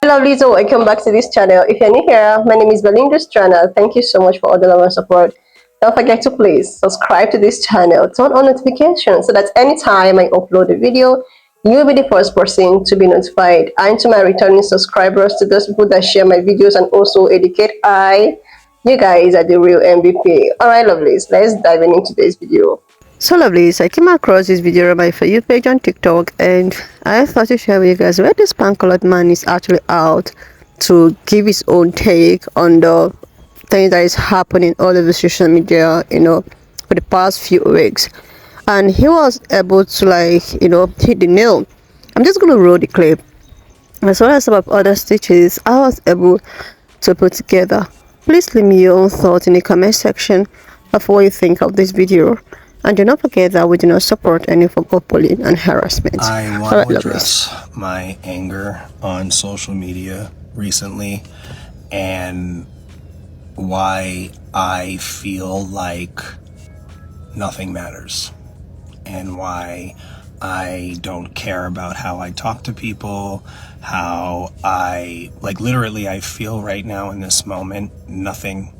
Hello, Lizzo. Welcome back to this channel. If you're new here, my name is Belinda's channel. Thank you so much for all the love and support. Don't forget to please subscribe to this channel, turn on notifications so that anytime I upload a video, you'll be the first person to be notified. And to my returning subscribers, to those people that share my videos and also educate, you guys are the real MVP. Alright, lovelies, let's dive into today's video. So lovelies, I came across this video on my For You page on TikTok, and I thought to share with you guys where this pan-colored man is actually out to give his own take on the things that is happening all over social media, for the past few weeks. And he was able to hit the nail. I'm just gonna roll the clip. As well as some of other stitches I was able to put together. Please leave me your own thoughts in the comment section of what you think of this video. And do not forget that we do not support any form of bullying and harassment. I want to address my anger on social media recently and why I feel like nothing matters and why I don't care about how I talk to people, how I feel right now in this moment, nothing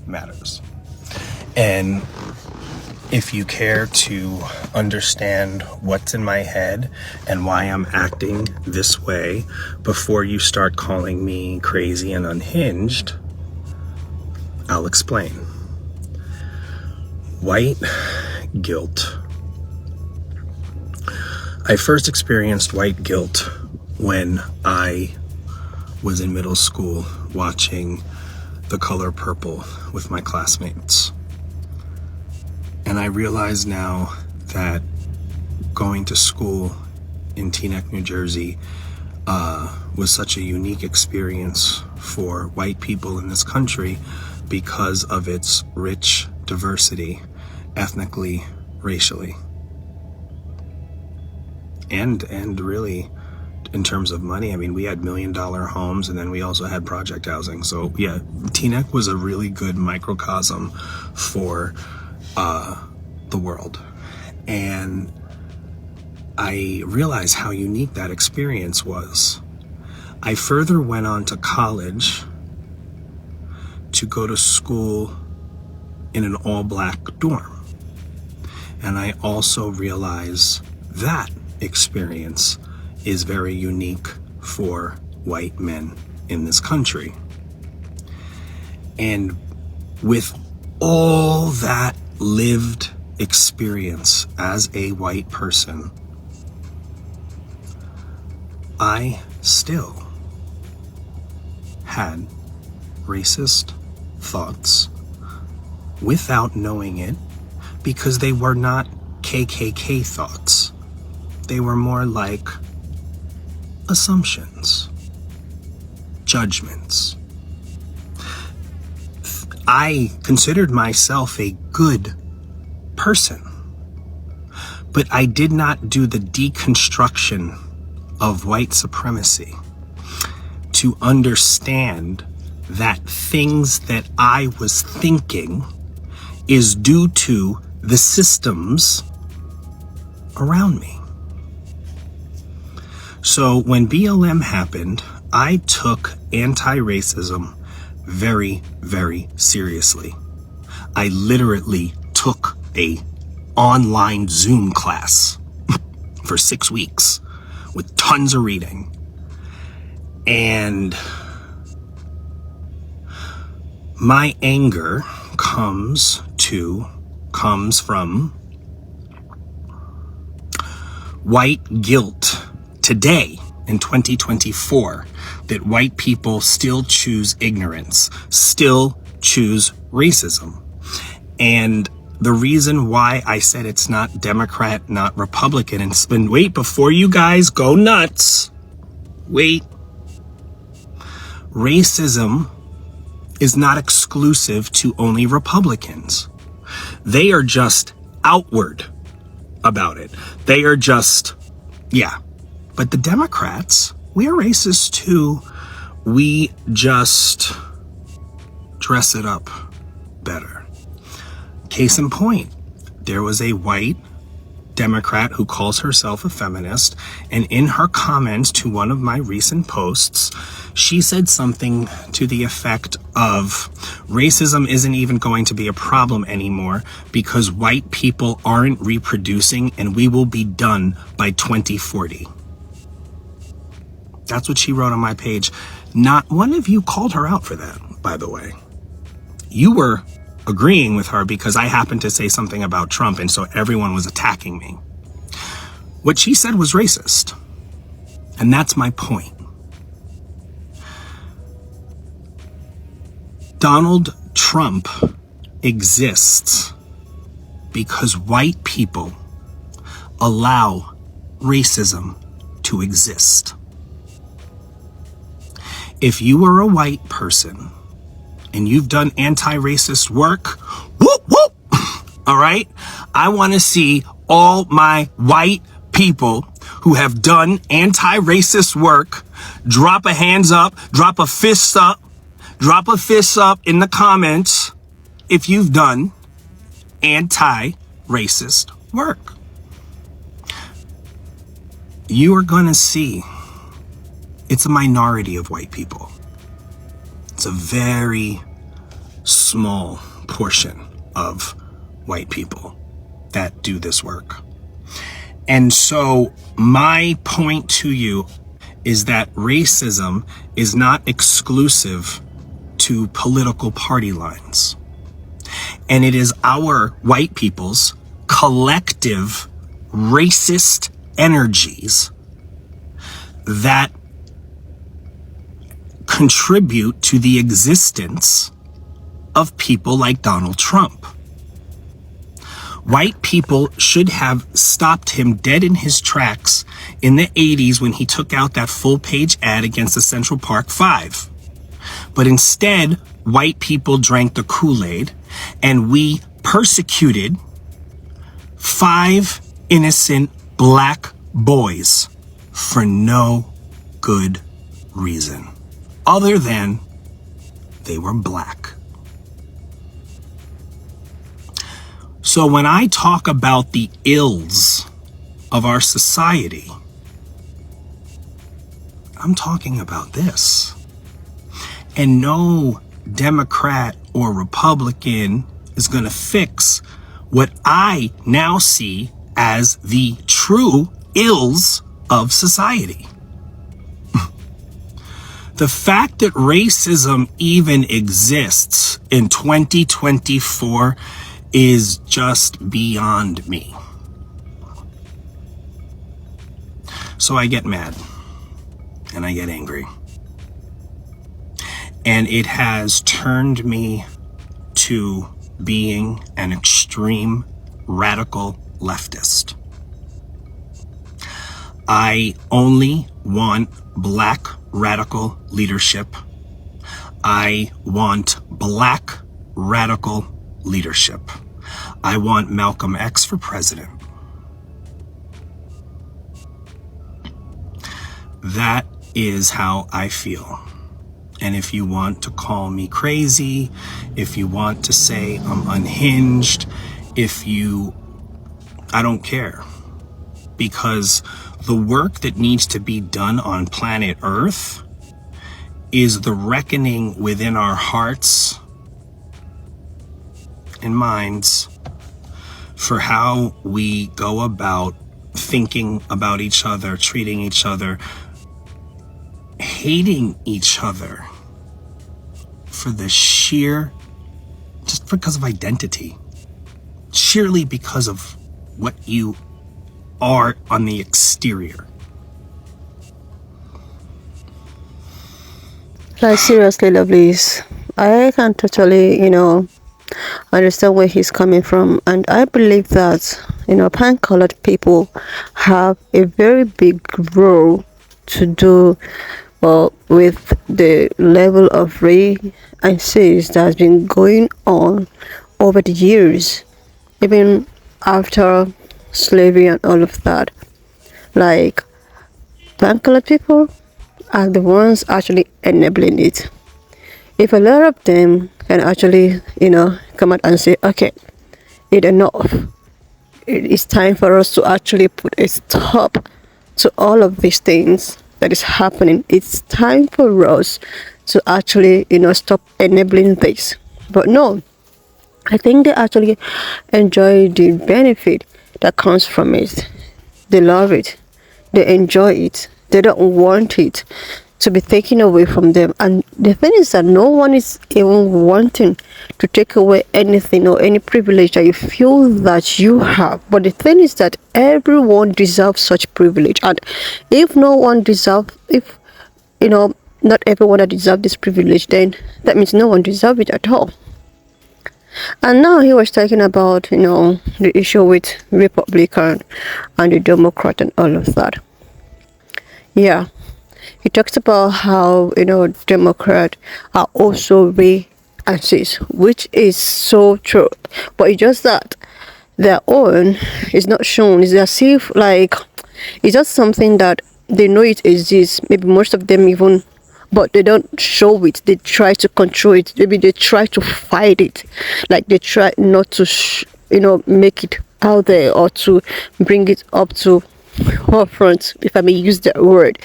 matters. And if you care to understand what's in my head and why I'm acting this way before you start calling me crazy and unhinged, I'll explain. White guilt. I first experienced white guilt when I was in middle school watching The Color Purple with my classmates. And I realize now that going to school in Teaneck, New Jersey, was such a unique experience for white people in this country because of its rich diversity, ethnically, racially, and really in terms of money. I mean, we had $1 million homes, and then we also had project housing. So yeah, Teaneck was a really good microcosm for the world. And I realized how unique that experience was. I further went on to college to go to school in an all-black dorm. And I also realized that experience is very unique for white men in this country. And with all that lived experience as a white person, I still had racist thoughts without knowing it, because they were not KKK thoughts. They were more like assumptions, judgments. I considered myself a good person, but I did not do the deconstruction of white supremacy to understand that things that I was thinking is due to the systems around me. So when BLM happened, I took anti-racism very, very seriously. I literally took a online Zoom class for 6 weeks with tons of reading. And my anger comes from white guilt today in 2024, that white people still choose ignorance, still choose racism. And the reason why I said it's not Democrat, not Republican, and wait, before you guys go nuts, wait. Racism is not exclusive to only Republicans. They are just outward about it. They are just, yeah. But the Democrats, we are racist too. We just dress it up better. Case in point, there was a white Democrat who calls herself a feminist, and in her comments to one of my recent posts, she said something to the effect of racism isn't even going to be a problem anymore because white people aren't reproducing and we will be done by 2040. That's what she wrote on my page. Not one of you called her out for that, by the way. You were agreeing with her because I happened to say something about Trump, and so everyone was attacking me. What she said was racist. And that's my point. Donald Trump exists because white people allow racism to exist. If you are a white person and you've done anti-racist work, whoop, whoop, all right? I want to see all my white people who have done anti-racist work drop a hands up, drop a fist up in the comments if you've done anti-racist work. You are going to see it's a minority of white people. It's a very small portion of white people that do this work. And so my point to you is that racism is not exclusive to political party lines. And it is our white people's collective racist energies that contribute to the existence of people like Donald Trump. White people should have stopped him dead in his tracks in the 80s when he took out that full-page ad against the Central Park Five. But instead, white people drank the Kool-Aid, and we persecuted 5 innocent black boys for no good reason, other than they were black. So when I talk about the ills of our society, I'm talking about this. And no Democrat or Republican is going to fix what I now see as the true ills of society. The fact that racism even exists in 2024 is just beyond me. So I get mad and I get angry. And it has turned me to being an extreme radical leftist. I only want black radical leadership. I want black radical leadership. I want Malcolm X for president. That is how I feel. And if you want to call me crazy, if you want to say I'm unhinged, I don't care. Because the work that needs to be done on planet Earth is the reckoning within our hearts and minds for how we go about thinking about each other, treating each other, hating each other for just because of identity, sheerly because of what you are on the exterior. Like, seriously, lovelies, I can totally, understand where he's coming from. And I believe that, pan-colored people have a very big role to do, well, with the level of race and sex that has been going on over the years, even after slavery and all of that. Like, pan-colored people are the ones actually enabling it. If a lot of them can actually, come out and say, okay, it's enough. it is time for us to actually put a stop to all of these things that is happening. It's time for us to actually, stop enabling this. But no, I think they actually enjoy the benefit that comes from it. They love it. They enjoy it. They don't want it to be taken away from them. And the thing is that no one is even wanting to take away anything or any privilege that you feel that you have. But the thing is that everyone deserves such privilege. And if no one deserves, if, not everyone that deserves this privilege, then that means no one deserves it at all. And now he was talking about, the issue with Republican and the Democrat and all of that. Yeah, he talks about how, Democrat are also racist, which is so true. But it's just that their own is not shown. It's as if, like, it's just something that they know it exists. Maybe most of them even, but they don't show it. They try to control it. Maybe they try to fight it. Like, they try not to, make it out there or to bring it up to forefront, if I may use that word.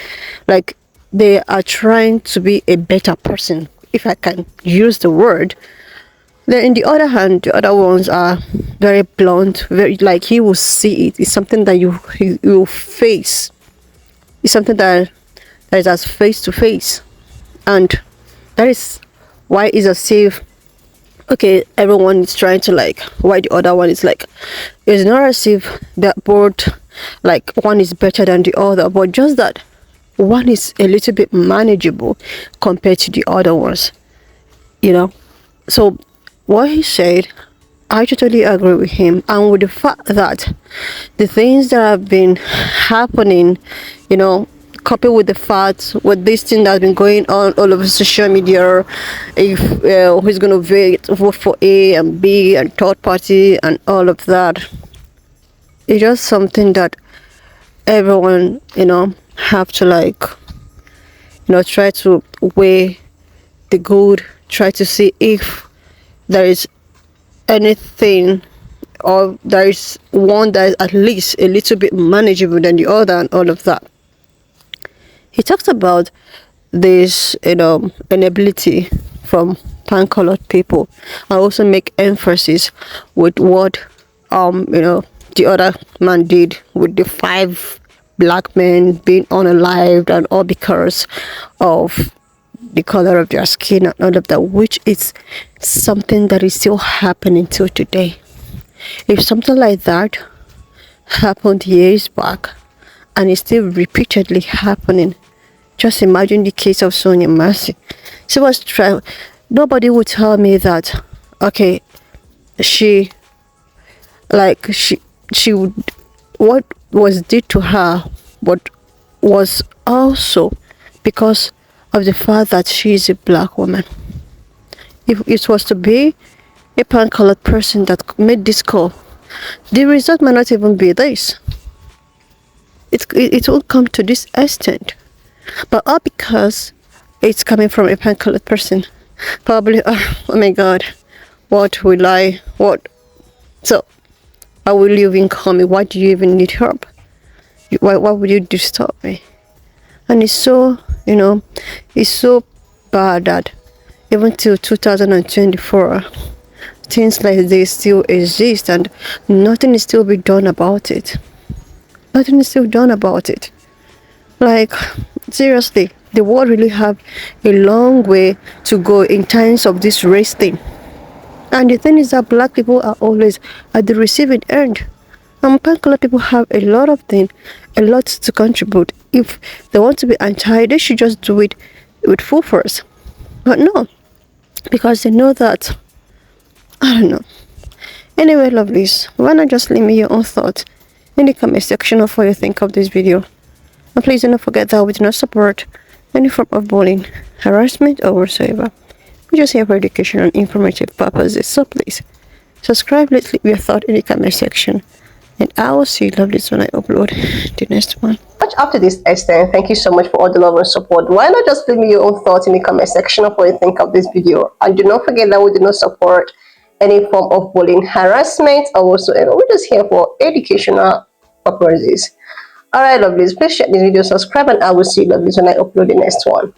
Like, they are trying to be a better person, if I can use the word. Then, in the other hand, the other ones are very blunt, very, like, he will see it. It's something that you face. It's something that is as face to face. And that is why it's as if, okay, everyone is trying to, like, why the other one is like, it's not as if that both, like, one is better than the other, but just that one is a little bit manageable compared to the other ones, So what he said, I totally agree with him, and with the fact that the things that have been happening, coupled with the fact with this thing that's been going on all over social media, if who's going to vote for A and B and third party and all of that, it's just something that everyone, have to, like, try to weigh the good, try to see if there is anything, or there is one that is at least a little bit manageable than the other and all of that. He talks about this, inability from pan-colored people. I also make emphasis with what, the other man did with the 5 black men being unalived, and all because of the color of their skin and all of that, which is something that is still happening till today. If something like that happened years back and it's still repeatedly happening, just imagine the case of Sonia Mercy. She was trying. Nobody would tell me that, okay, she would, what was did to her, but was also because of the fact that she is a black woman. If it was to be a pan-colored person that made this call, the result might not even be this. It will come to this extent, but all because it's coming from a pan-colored person. Probably, oh my God, what will I? What? So, how will you even call me? Why do you even need help? Why would you disturb me? And it's so, it's so bad that even till 2024, things like this still exist, and nothing is still being done about it. Nothing is still done about it. Like, seriously, the world really have a long way to go in terms of this race thing. And the thing is that black people are always at the receiving end. And pan-colored people have a lot of things, a lot to contribute. If they want to be anti, they should just do it with full force. But no, because they know that, I don't know. Anyway, lovelies, why not just leave me your own thoughts in the comment section of what you think of this video. And please do not forget that we do not support any form of bullying, harassment, or whatsoever. We just here for education and informative purposes. So please subscribe, let's leave your thought in the comment section. And I will see you lovelies when I upload the next one. Much up to this extent, thank you so much for all the love and support. Why not just leave me your own thoughts in the comment section of what you think of this video? And do not forget that we do not support any form of bullying, harassment, or whatsoever. We're just here for educational purposes. Alright, lovelies, please share this video, subscribe, and I will see you lovelies when I upload the next one.